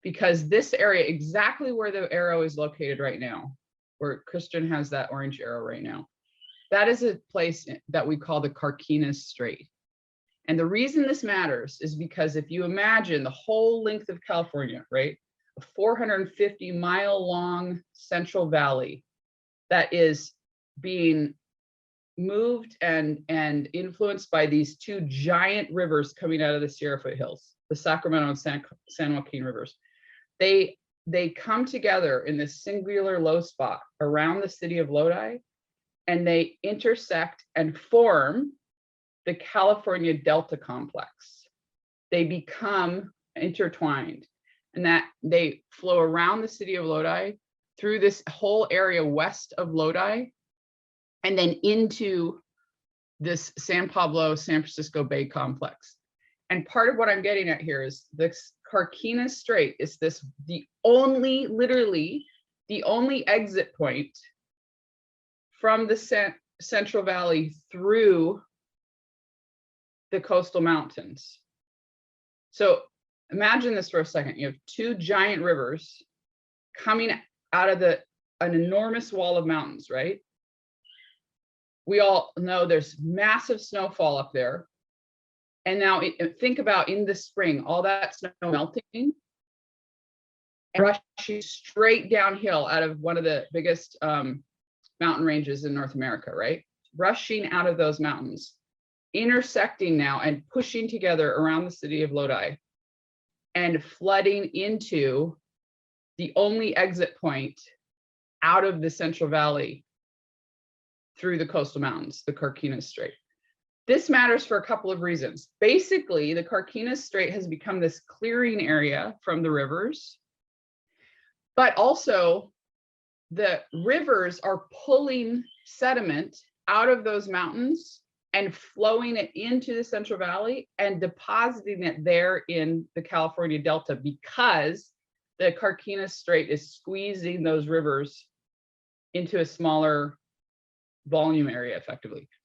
because this area, exactly where the arrow is located right now, where Christian has that orange arrow right now, that is a place that we call the Carquinez Strait. And the reason this matters is because if you imagine the whole length of California, right, a 450-mile long Central Valley that is being moved and influenced by these two giant rivers coming out of the Sierra foothills, the Sacramento and San Joaquin rivers. They come together in this singular low spot around the city of Lodi, and they intersect and form the California Delta complex. They become intertwined, and that they flow around the city of Lodi through this whole area west of Lodi, and then into this San Pablo, San Francisco Bay complex. And part of what I'm getting at here is this Carquinez Strait is literally the only exit point from the Central Valley through the coastal mountains. So imagine this for a second. You have two giant rivers coming out of an enormous wall of mountains, right? We all know there's massive snowfall up there. And now think about in the spring, all that snow melting and rushing straight downhill out of one of the biggest mountain ranges in North America, right? Rushing out of those mountains, intersecting now and pushing together around the city of Lodi and flooding into the only exit point out of the Central Valley through the coastal mountains, the Carquinez Strait. This matters for a couple of reasons. Basically, the Carquinez Strait has become this clearing area from the rivers, but also the rivers are pulling sediment out of those mountains and flowing it into the Central Valley and depositing it there in the California Delta, because the Carquinez Strait is squeezing those rivers into a smaller volume area effectively.